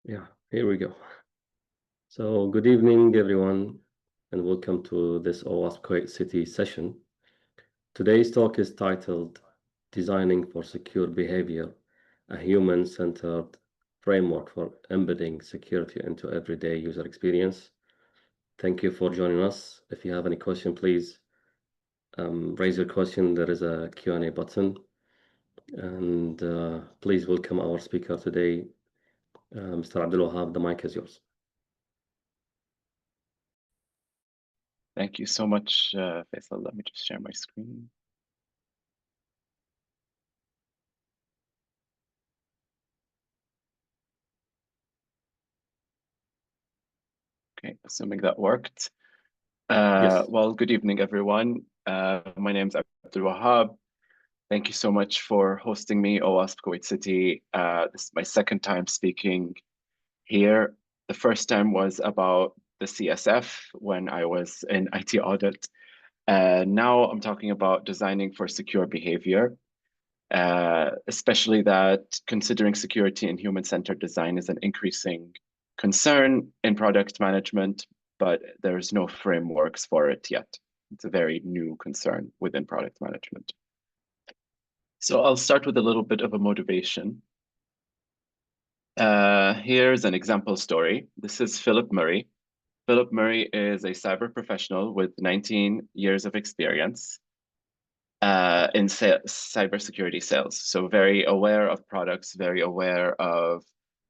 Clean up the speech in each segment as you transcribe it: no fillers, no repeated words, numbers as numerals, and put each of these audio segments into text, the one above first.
Yeah, here we go. So, good evening, everyone, and welcome to this OWASP Kuwait City session. Today's talk is titled Designing for Secure Behavior, a Human-Centered Framework for Embedding Security into Everyday User Experience. Thank you for joining us. If you have any question, please raise your question. There is a Q&A button. And please welcome our speaker today, Mr. Abdul Wahab. The mic is yours. Thank you so much, Faisal. Let me just share my screen. Okay, assuming that worked. Yes. Well, good evening, everyone. My name is Abdul Wahab. Thank you so much for hosting me, OWASP Kuwait City. This is my second time speaking here. The first time was about the CSF when I was in IT audit. Now I'm talking about designing for secure behavior, especially that considering security and human-centered design is an increasing concern in product management, but there's no frameworks for it yet. It's a very new concern within product management. So I'll start with a little bit of a motivation. Here's an example story. This is Philip Murray. Philip Murray is a cyber professional with 19 years of experience in cybersecurity sales. So very aware of products, very aware of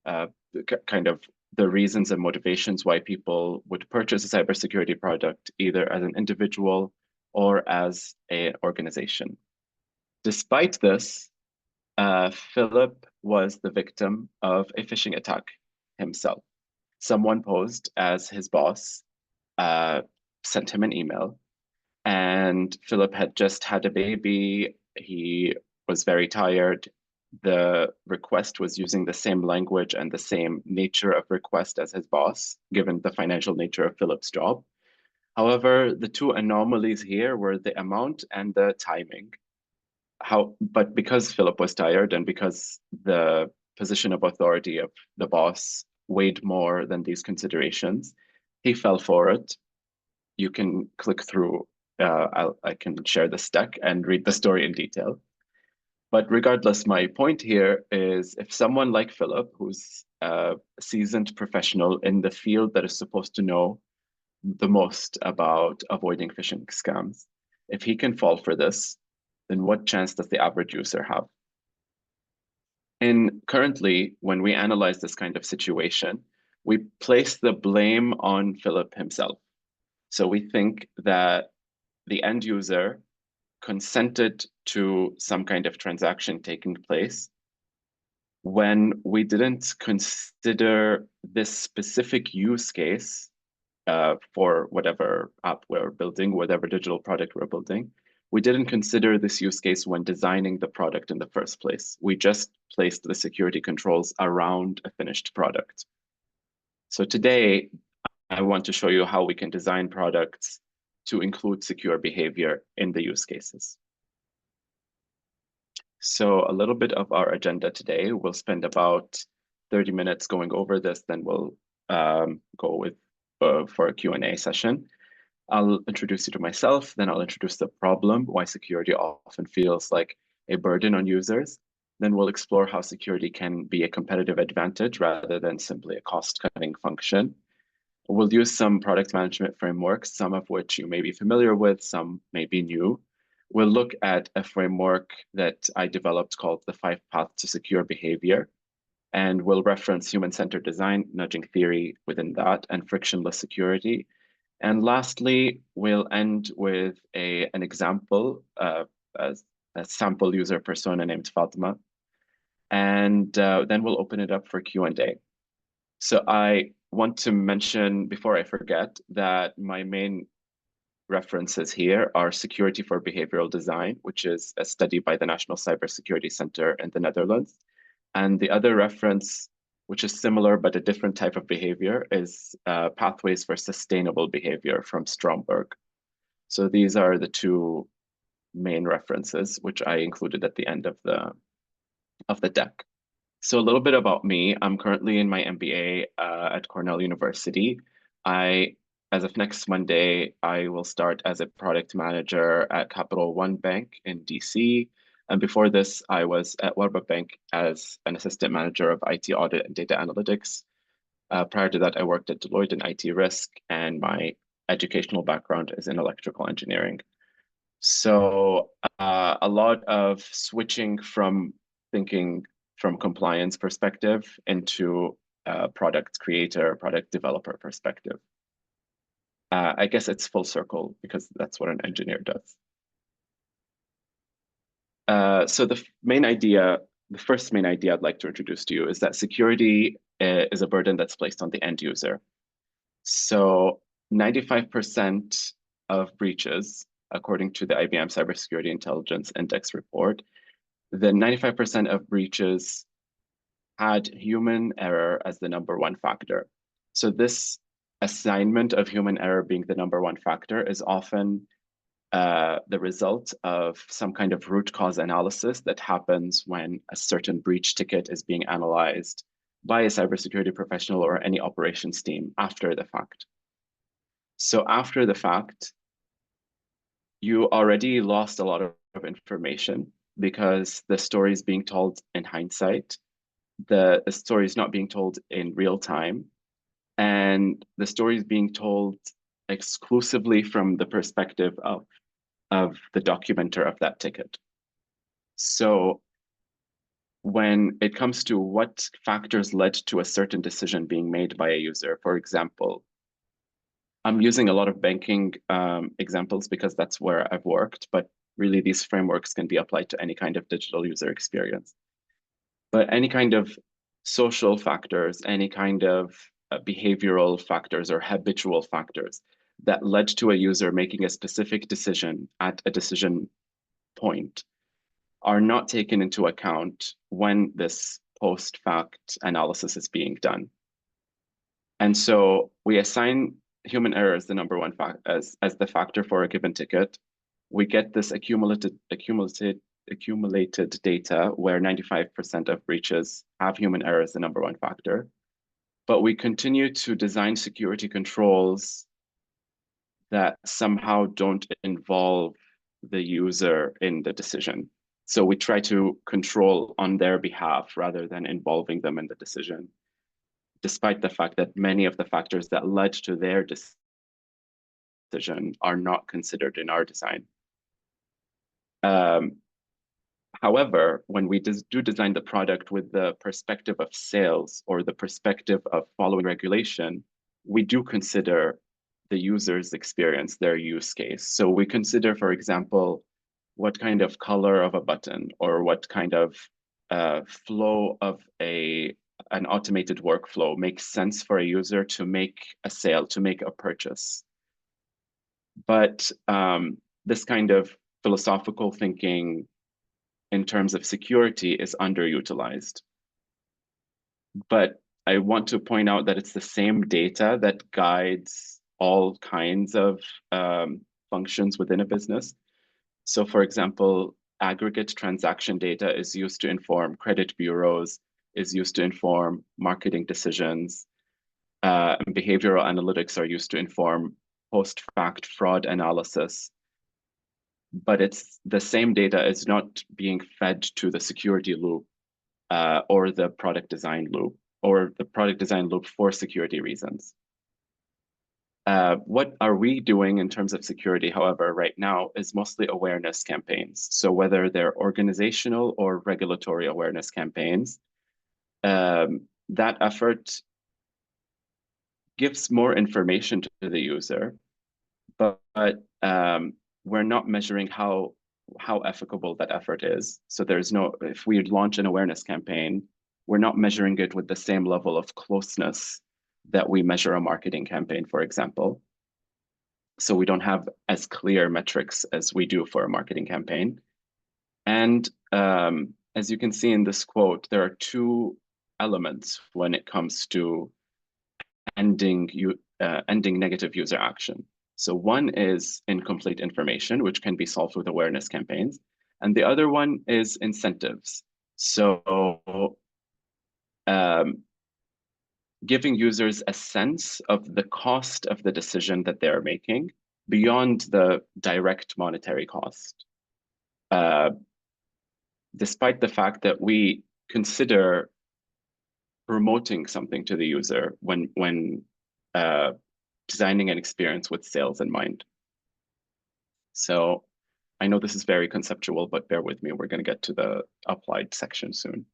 kind of the reasons and motivations why people would purchase a cybersecurity product, either as an individual or as an organization. Despite this, Philip was the victim of a phishing attack himself. Someone posed as his boss, sent him an email, and Philip had just had a baby. He was very tired. The request was using the same language and the same nature of request as his boss, given the financial nature of Philip's job. However, the two anomalies here were the amount and the timing. But because Philip was tired and because the position of authority of the boss weighed more than these considerations, he fell for it. You can click through. I can share this deck and read the story in detail. But regardless, my point here is if someone like Philip, who's a seasoned professional in the field that is supposed to know the most about avoiding phishing scams, if he can fall for this, then what chance does the average user have? And currently, when we analyze this kind of situation, we place the blame on Philip himself. So we think that the end user consented to some kind of transaction taking place when we didn't consider this specific use case for whatever app we're building, whatever digital product we're building. We didn't consider this use case when designing the product in the first place. We just placed the security controls around a finished product. So today, I want to show you how we can design products to include secure behavior in the use cases. So a little bit of our agenda today, we'll spend about 30 minutes going over this, then we'll go with for a Q&A session. I'll introduce you to myself, then I'll introduce the problem, why security often feels like a burden on users. Then we'll explore how security can be a competitive advantage rather than simply a cost-cutting function. We'll use some product management frameworks, some of which you may be familiar with, some may be new. We'll look at a framework that I developed called the 5 Paths to Secure Behavior, and we'll reference human-centered design, nudging theory within that, and frictionless security. And lastly, we'll end with an example, a sample user persona named Fatima, and then we'll open it up for Q&A. So I want to mention, before I forget, that my main references here are Security for Behavioral Design, which is a study by the National Cybersecurity Center in the Netherlands. And the other reference, which is similar but a different type of behavior, is Pathways for Sustainable Behavior from Stromberg. So these are the two main references, which I included at the end of the deck. So a little bit about me. I'm currently in my MBA at Cornell University. I, as of next Monday, I will start as a product manager at Capital One Bank in DC. And before this, I was at Wahab Bank as an assistant manager of IT audit and data analytics. Prior to that, I worked at Deloitte in IT risk, and my educational background is in electrical engineering. So a lot of switching from thinking from compliance perspective into product creator, product developer perspective. I guess it's full circle because that's what an engineer does. So the first main idea I'd like to introduce to you is that security is a burden that's placed on the end user. So 95% of breaches, according to the IBM Cybersecurity Intelligence Index report, the 95% of breaches had human error as the number one factor. So this assignment of human error being the number one factor is often the result of some kind of root cause analysis that happens when a certain breach ticket is being analyzed by a cybersecurity professional or any operations team after the fact. So after the fact, you already lost a lot of information because the story is being told in hindsight. The story is not being told in real time. And the story is being told exclusively from the perspective of the documenter of that ticket. So when it comes to what factors led to a certain decision being made by a user, for example, I'm using a lot of banking examples because that's where I've worked, but really these frameworks can be applied to any kind of digital user experience. But any kind of social factors, any kind of behavioral factors or habitual factors that led to a user making a specific decision at a decision point are not taken into account when this post-fact analysis is being done. And so we assign human error as the number one as the factor for a given ticket. We get this accumulated data where 95% of breaches have human error as the number one factor. But we continue to design security controls that somehow don't involve the user in the decision. So we try to control on their behalf rather than involving them in the decision, despite the fact that many of the factors that led to their decision are not considered in our design. However, when we do design the product with the perspective of sales or the perspective of following regulation, we do consider the user's experience, their use case. So we consider, for example, what kind of color of a button or what kind of flow of an automated workflow makes sense for a user to make a sale, to make a purchase. But this kind of philosophical thinking in terms of security is underutilized. But I want to point out that it's the same data that guides all kinds of functions within a business. So for example, aggregate transaction data is used to inform credit bureaus, is used to inform marketing decisions, and behavioral analytics are used to inform post-fact fraud analysis. But it's the same data is not being fed to the security loop or the product design loop or the product design loop for security reasons. What are we doing in terms of security, however, right now is mostly awareness campaigns. So whether they're organizational or regulatory awareness campaigns, that effort gives more information to the user, but we're not measuring how efficable that effort is. So there's no, if we launch an awareness campaign, we're not measuring it with the same level of closeness that we measure a marketing campaign, for example. So we don't have as clear metrics as we do for a marketing campaign. And as you can see in this quote, there are two elements when it comes to ending negative user action. So one is incomplete information, which can be solved with awareness campaigns. And the other one is incentives. So giving users a sense of the cost of the decision that they're making beyond the direct monetary cost. Despite the fact that we consider promoting something to the user when designing an experience with sales in mind. So I know this is very conceptual, but bear with me. We're going to get to the applied section soon.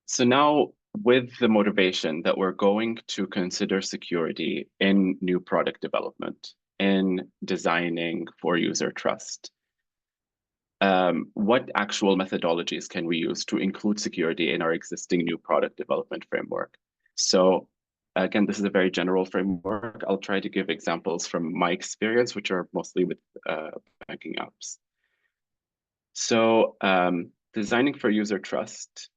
So now, with the motivation that we're going to consider security in new product development, in designing for user trust, what actual methodologies can we use to include security in our existing new product development framework? So again, this is a very general framework. I'll try to give examples from my experience, which are mostly with banking apps. So designing for user trust.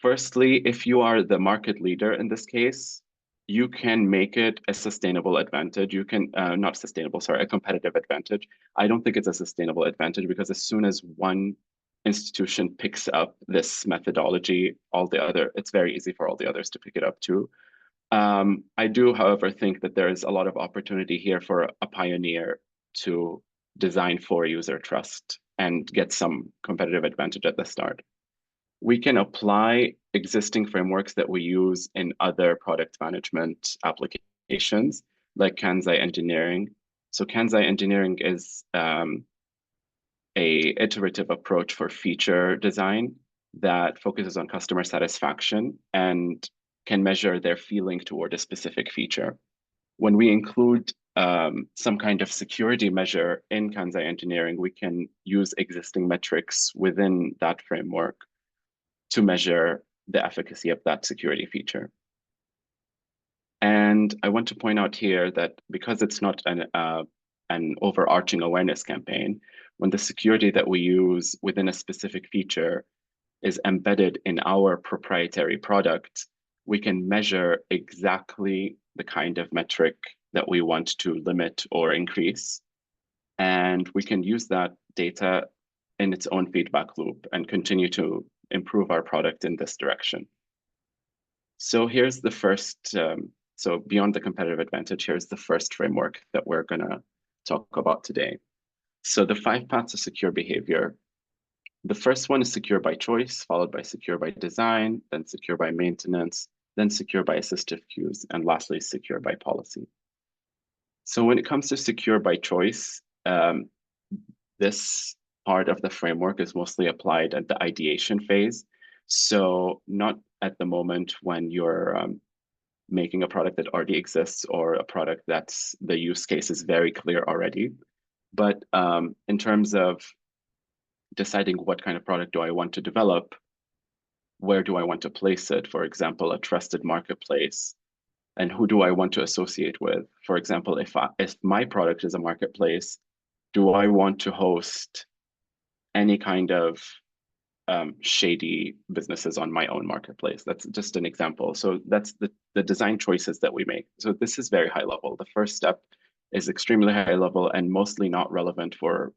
Firstly, if you are the market leader in this case, you can make it a sustainable advantage. You can, not sustainable, sorry, a competitive advantage. I don't think it's a sustainable advantage because as soon as one institution picks up this methodology, it's very easy for all the others to pick it up too. I do, however, think that there is a lot of opportunity here for a pioneer to design for user trust and get some competitive advantage at the start. We can apply existing frameworks that we use in other product management applications, like Kansai engineering. So Kansai engineering is a iterative approach for feature design that focuses on customer satisfaction and can measure their feeling toward a specific feature. When we include some kind of security measure in Kansai engineering, we can use existing metrics within that framework to measure the efficacy of that security feature. And I want to point out here that because it's not an overarching awareness campaign, when the security that we use within a specific feature is embedded in our proprietary product, we can measure exactly the kind of metric that we want to limit or increase. And we can use that data in its own feedback loop and continue to improve our product in this direction. So here's the first, so beyond the competitive advantage, here's the first framework that we're gonna talk about today. So the 5 paths of secure behavior. The first one is secure by choice, followed by secure by design, then secure by maintenance, then secure by assistive cues, and lastly, secure by policy. So when it comes to secure by choice, this part of the framework is mostly applied at the ideation phase. So not at the moment when you're making a product that already exists or a product that's the use case is very clear already. But in terms of deciding what kind of product do I want to develop, where do I want to place it? For example, a trusted marketplace. And who do I want to associate with? For example, if my product is a marketplace, do I want to host any kind of shady businesses on my own marketplace? That's just an example. So that's the design choices that we make. So this is very high level. The first step is extremely high level and mostly not relevant for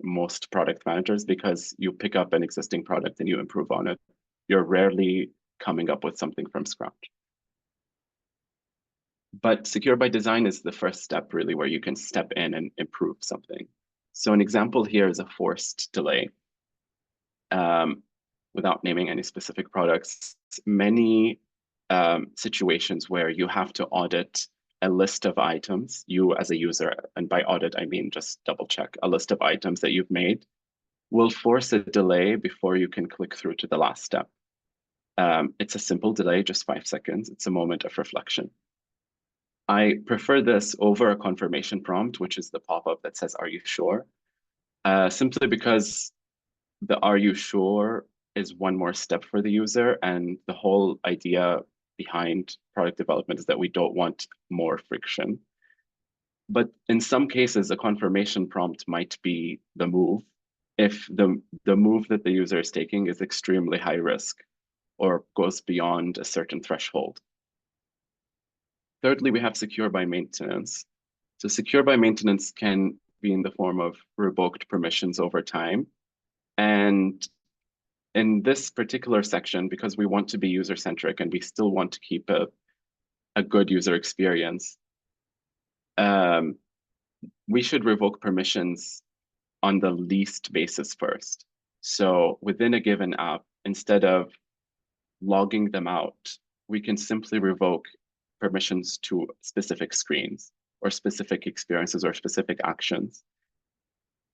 most product managers because you pick up an existing product and you improve on it. You're rarely coming up with something from scratch. But secure by design is the first step really where you can step in and improve something. So an example here is a forced delay. Without naming any specific products, many situations where you have to audit a list of items, you as a user, and by audit, I mean just double check a list of items that you've made, will force a delay before you can click through to the last step. It's a simple delay, just 5 seconds. It's a moment of reflection. I prefer this over a confirmation prompt, which is the pop-up that says, "Are you sure?" Simply because the "Are you sure?" is one more step for the user, and the whole idea behind product development is that we don't want more friction. But in some cases, a confirmation prompt might be the move if the move that the user is taking is extremely high risk or goes beyond a certain threshold. Thirdly, we have secure by maintenance. So secure by maintenance can be in the form of revoked permissions over time. And in this particular section, because we want to be user-centric and we still want to keep a good user experience, we should revoke permissions on the least basis first. So within a given app, instead of logging them out, we can simply revoke permissions to specific screens or specific experiences or specific actions.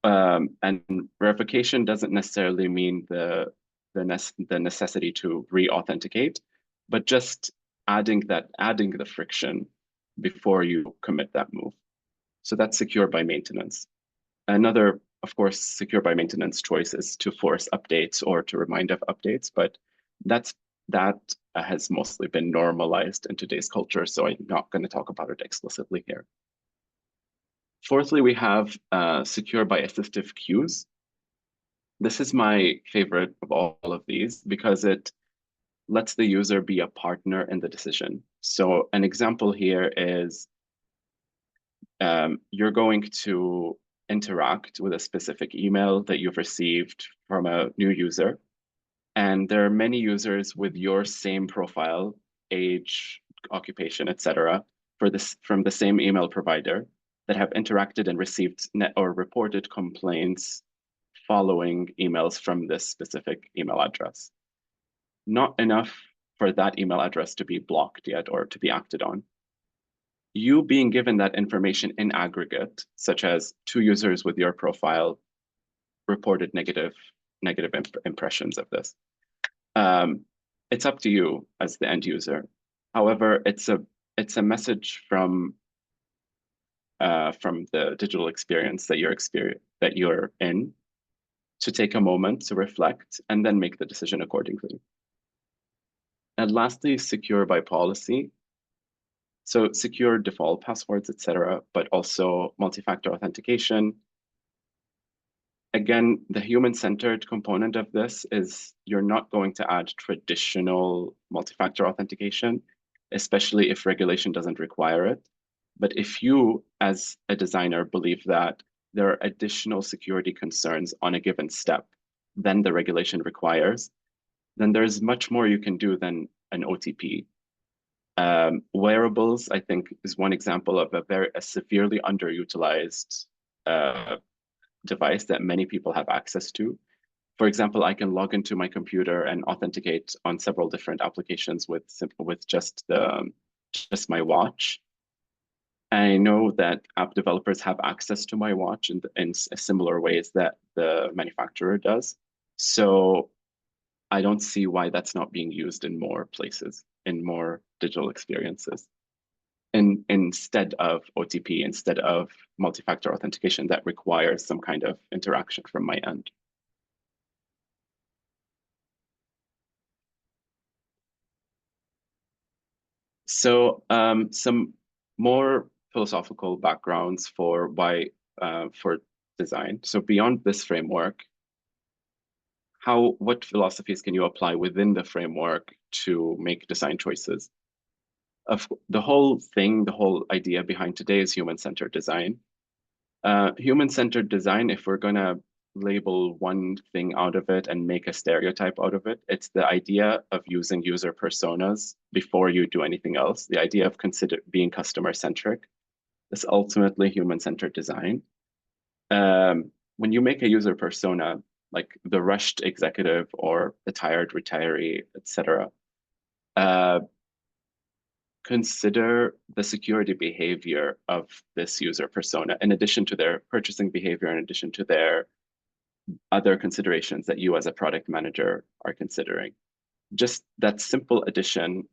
And revocation doesn't necessarily mean the necessity to re-authenticate, but just adding the friction before you commit that move. So that's secure by maintenance. Another, of course, secure by maintenance choice is to force updates or to remind of updates, but that has mostly been normalized in today's culture, so I'm not going to talk about it explicitly here. Fourthly, we have secure by assistive queues. This is my favorite of all of these because it lets the user be a partner in the decision. So an example here is you're going to interact with a specific email that you've received from a new user. And there are many users with your same profile, age, occupation, etc., from the same email provider that have interacted and received or reported complaints following emails from this specific email address. Not enough for that email address to be blocked yet or to be acted on. You being given that information in aggregate, such as 2 users with your profile reported negative impressions of this. It's up to you as the end user. However, it's a message from the digital experience that you're in, to take a moment to reflect and then make the decision accordingly. And lastly, secure by policy. So secure default passwords, etc., but also multi-factor authentication. Again, the human-centered component of this is you're not going to add traditional multi-factor authentication, especially if regulation doesn't require it. But if you, as a designer, believe that there are additional security concerns on a given step than the regulation requires, then there's much more you can do than an OTP. Wearables, I think, is one example of a severely underutilized device that many people have access to. For example, I can log into my computer and authenticate on several different applications with just my watch. I know that app developers have access to my watch in similar ways that the manufacturer does. So I don't see why that's not being used in more places, in more digital experiences. And instead of OTP, instead of multi-factor authentication that requires some kind of interaction from my end. So some more philosophical backgrounds for why for design. So beyond this framework, what philosophies can you apply within the framework to make design choices? The whole idea behind today is human-centered design. Human-centered design, if we're going to label one thing out of it and make a stereotype out of it, it's the idea of using user personas before you do anything else, the idea of being customer-centric. It's ultimately human-centered design. When you make a user persona, like the rushed executive or the tired retiree, etc., consider the security behavior of this user persona, in addition to their purchasing behavior, in addition to their other considerations that you as a product manager are considering. Just that simple addition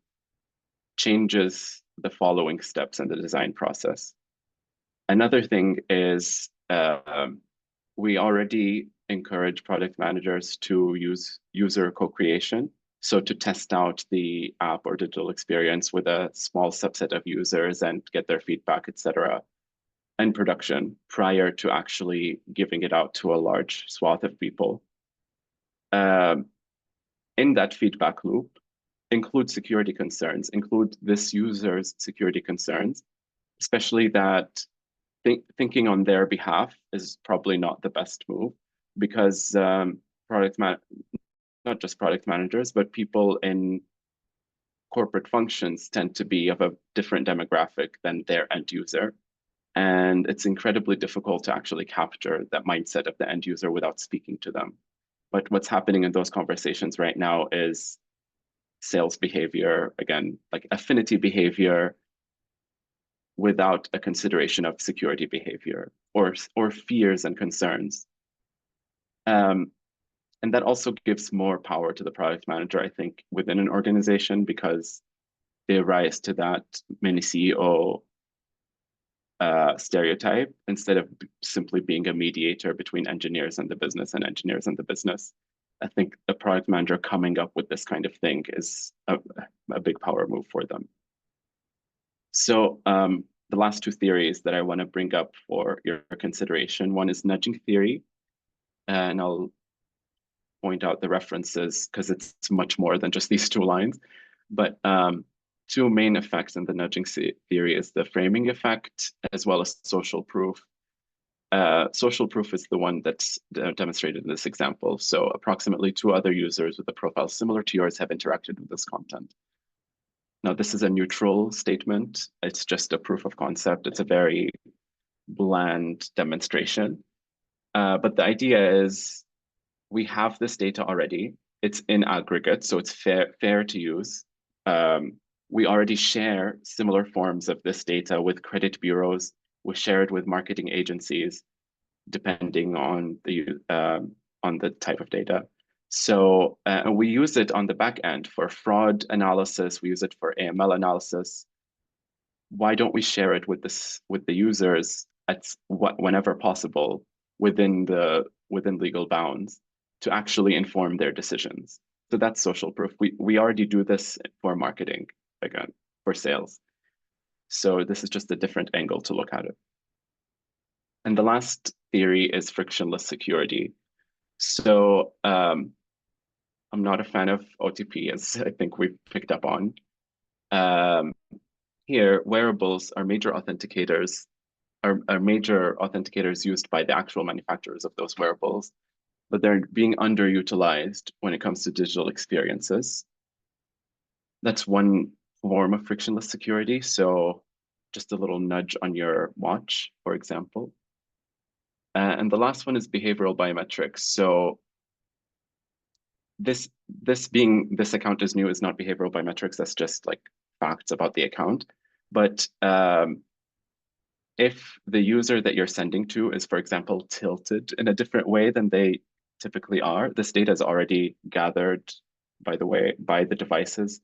changes the following steps in the design process. Another thing is we already encourage product managers to use user co-creation. So to test out the app or digital experience with a small subset of users and get their feedback, etc., in production prior to actually giving it out to a large swath of people. In that feedback loop, include security concerns, include this user's security concerns, especially that thinking on their behalf is probably not the best move, because not just product managers, but people in corporate functions tend to be of a different demographic than their end user. And it's incredibly difficult to actually capture that mindset of the end user without speaking to them. But what's happening in those conversations right now is sales behavior, again, like affinity behavior without a consideration of security behavior or fears and concerns. And that also gives more power to the product manager, I think, within an organization because they rise to that mini CEO stereotype instead of simply being a mediator between engineers and the business and engineers and the business. I think a product manager coming up with this kind of thing is a big power move for them. So the last two theories that I want to bring up for your consideration, one is nudging theory, and I'll point out the references because it's much more than just these two lines. But two main effects in the nudging theory is the framing effect as well as social proof. Social proof is the one that's demonstrated in this example. So approximately 2 other users with a profile similar to yours have interacted with this content. Now, this is a neutral statement. It's just a proof of concept. It's a very bland demonstration. But the idea is we have this data already. It's in aggregate, so it's fair to use. We already share similar forms of this data with credit bureaus. We share it with marketing agencies, depending on the type of data. So we use it on the back end for fraud analysis. We use it for AML analysis. Why don't we share it with the users whenever possible within legal bounds to actually inform their decisions? So that's social proof. We already do this for marketing, again, for sales. So this is just a different angle to look at it. And the last theory is frictionless security. So I'm not a fan of OTP, as I think we've picked up on. Here, wearables are major authenticators, are major authenticators used by the actual manufacturers of those wearables, but they're being underutilized when it comes to digital experiences. That's one form of frictionless security. So just a little nudge on your watch, for example. And the last one is behavioral biometrics. So this account is new is not behavioral biometrics. That's just like facts about the account. But if the user that you're sending to is, for example, tilted in a different way than they typically are, this data is already gathered, by the devices.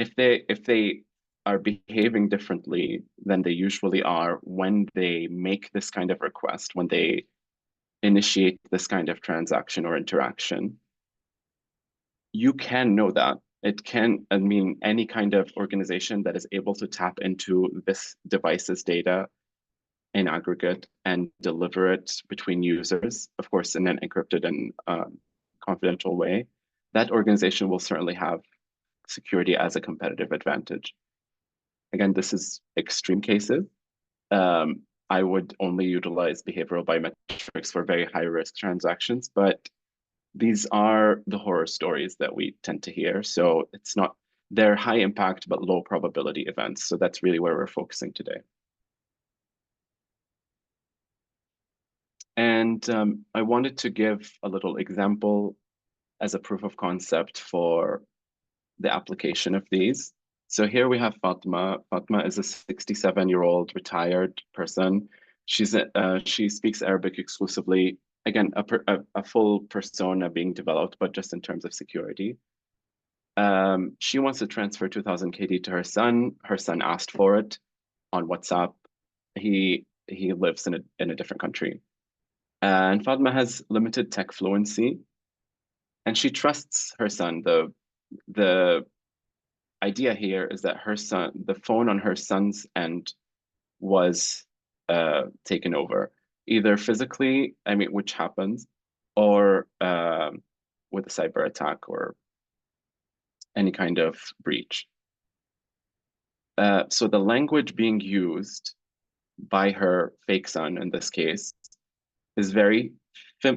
If they are behaving differently than they usually are when they make this kind of request, when they initiate this kind of transaction or interaction, you can know that. I mean, any kind of organization that is able to tap into this device's data in aggregate and deliver it between users, of course, in an encrypted and confidential way, that organization will certainly have security as a competitive advantage. Again, this is extreme cases. I would only utilize behavioral biometrics for very high risk transactions, but these are the horror stories that we tend to hear. So they're high impact, but low probability events. So that's really where we're focusing today. And I wanted to give a little example as a proof of concept for the application of these. So here we have Fatma. Fatma is a 67-year-old retired person. She speaks Arabic exclusively. Again, a full persona being developed, but just in terms of security. She wants to transfer 2,000 KD to her son. Her son asked for it on WhatsApp. He lives in a different country. And Fatma has limited tech fluency, and she trusts her son. The idea here is that the phone on her son's end was taken over, either physically, I mean, which happens, or with a cyber attack or any kind of breach. So the language being used by her fake son in this case is very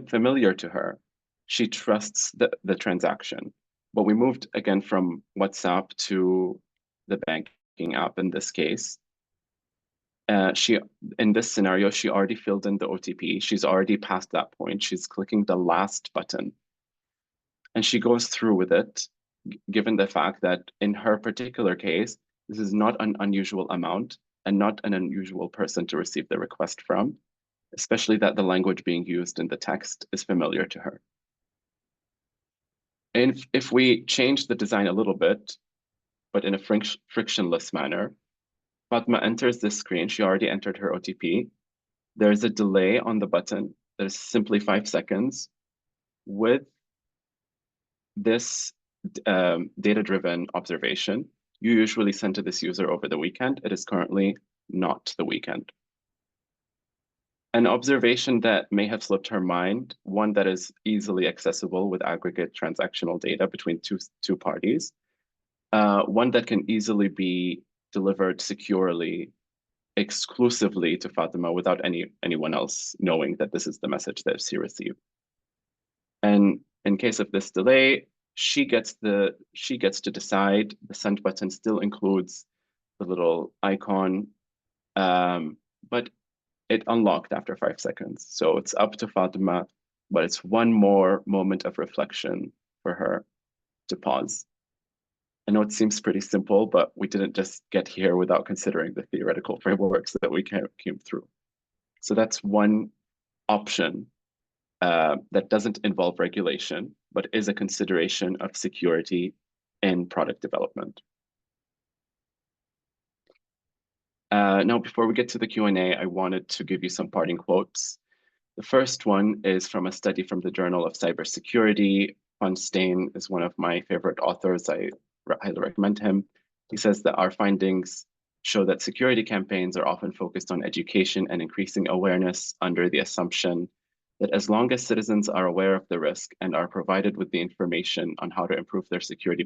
familiar to her. She trusts the transaction. But we moved again from WhatsApp to the banking app in this case. In this scenario, she already filled in the OTP. She's already past that point. She's clicking the last button. And she goes through with it, given the fact that in her particular case, this is not an unusual amount and not an unusual person to receive the request from, especially that the language being used in the text is familiar to her. And if we change the design a little bit, but in a frictionless manner, Fatma enters this screen. She already entered her OTP. There's a delay on the button that is simply 5 seconds. With this data-driven observation, you usually send to this user over the weekend. It is currently not the weekend. An observation that may have slipped her mind, one that is easily accessible with aggregate transactional data between two parties, one that can easily be delivered securely, exclusively to Fatima without anyone else knowing that this is the message that she received. And in case of this delay, she gets to decide. The send button still includes the little icon, but it unlocked after 5 seconds. So it's up to Fatima, but it's one more moment of reflection for her to pause. I know it seems pretty simple, but we didn't just get here without considering the theoretical frameworks that we came through. So that's one option that doesn't involve regulation, but is a consideration of security in product development. Now, before we get to the Q&A, I wanted to give you some parting quotes. The first one is from a study from the Journal of Cybersecurity. Steen is one of my favorite authors. I highly recommend him. He says that our findings show that security campaigns are often focused on education and increasing awareness under the assumption that as long as citizens are aware of the risk and are provided with the information on how to improve their security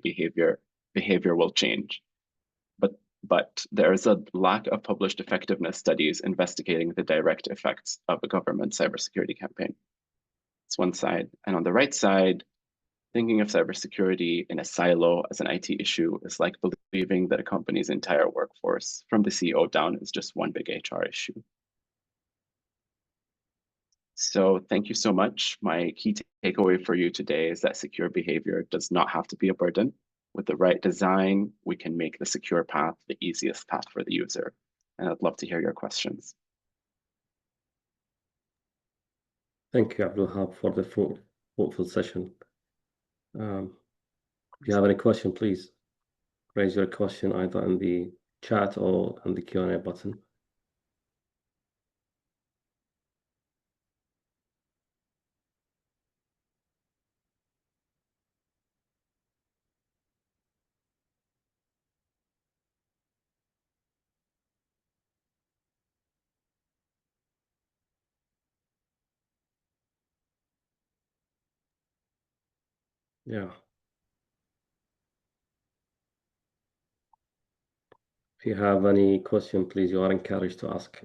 behavior will change. But there is a lack of published effectiveness studies investigating the direct effects of a government cybersecurity campaign. It's one side. And on the right side, thinking of cybersecurity in a silo as an IT issue is like believing that a company's entire workforce, from the CEO down, is just one big HR issue. So thank you so much. My key takeaway for you today is that secure behavior does not have to be a burden. With the right design, we can make the secure path the easiest path for the user. And I'd love to hear your questions. Thank you, Abdul, for the fruitful session. If you have any question, please raise your question either in the chat or on the Q&A button. Yeah. If you have any question, please, you are encouraged to ask.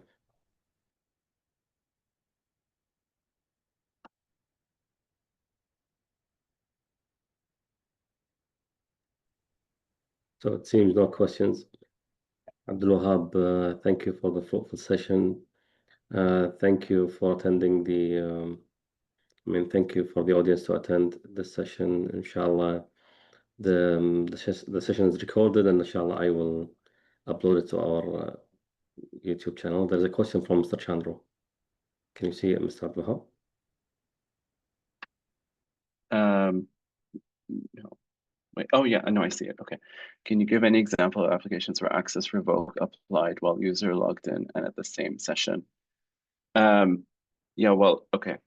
So it seems no questions. Abdul Wahab, thank you for the fruitful session. Thank you for attending thank you for the audience to attend this session. Inshallah, the session is recorded, and inshallah, I will upload it to our YouTube channel. There's a question from Mr. Chandro. Can you see it, Mr. Abdul No. Wait, oh yeah, no, I see it. Okay. Can you give any example of applications where access revoke applied while user logged in and at the same session? Yeah, well, okay.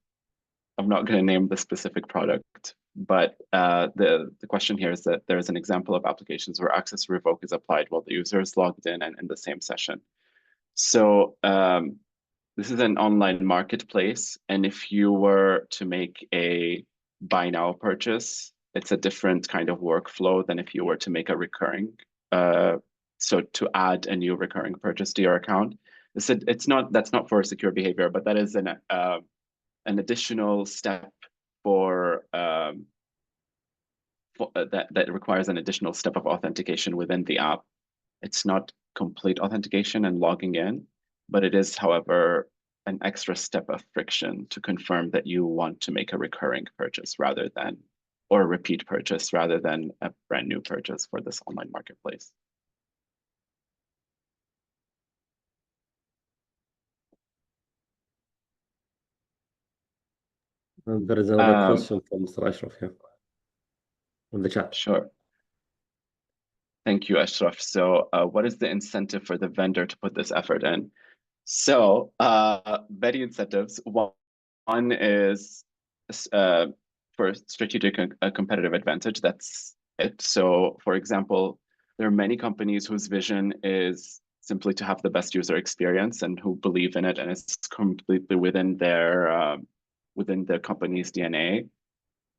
I'm not going to name the specific product, but the question here is that there is an example of applications where access revoke is applied while the user is logged in and in the same session. So this is an online marketplace, and if you were to make a buy now purchase, it's a different kind of workflow than if you were to make a recurring. So to add a new recurring purchase to your account, that's not for secure behavior, but that is an additional step for that requires an additional step of authentication within the app. It's not complete authentication and logging in, but it is, however, an extra step of friction to confirm that you want to make a recurring purchase rather than, or a repeat purchase rather than a brand new purchase for this online marketplace. There is another question from Mr. Ashraf here in the chat. Sure. Thank you, Ashraf. So what is the incentive for the vendor to put this effort in? So many incentives. One is for strategic competitive advantage. That's it. So for example, there are many companies whose vision is simply to have the best user experience and who believe in it, and it's completely within their company's DNA.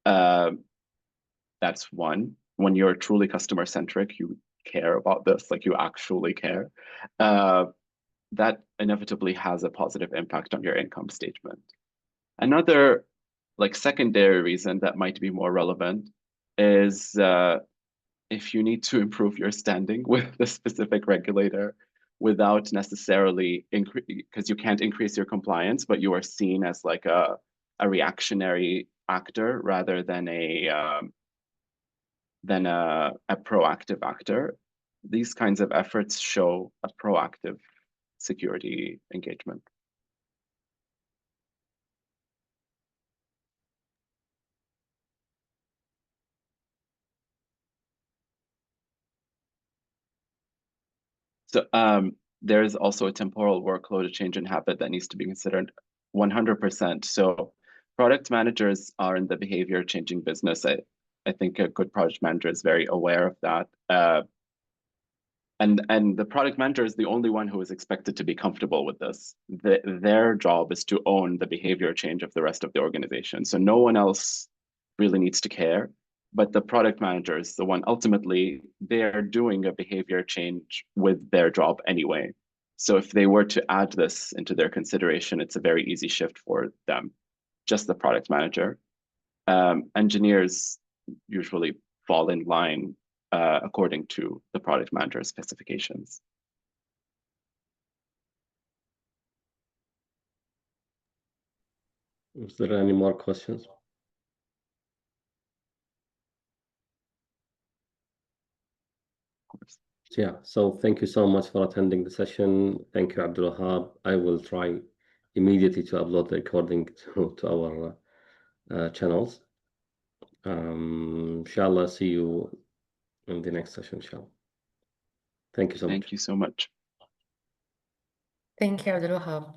That's one. When you're truly customer centric, you care about this, like you actually care. That inevitably has a positive impact on your income statement. Another like secondary reason that might be more relevant is if you need to improve your standing with the specific regulator without necessarily because you can't increase your compliance, but you are seen as like a reactionary actor rather than a proactive actor. These kinds of efforts show a proactive security engagement. So there is also a temporal workload, a change in habit that needs to be considered 100%. So product managers are in the behavior changing business. I think a good project manager is very aware of that. And the product manager is the only one who is expected to be comfortable with this. Their job is to own the behavior change of the rest of the organization. So no one else really needs to care. But the product manager is the one, ultimately, they're doing a behavior change with their job anyway. So if they were to add this into their consideration, it's a very easy shift for them, just the product manager. Engineers usually fall in line according to the product manager's specifications. Is there any more questions? Yeah, so thank you so much for attending the session. Thank you, Abdul Wahab. I will try immediately to upload the recording to our channels. Inshallah, see you in the next session, inshallah. Thank you so much. Thank you so much. Thank you, Abdul Wahab.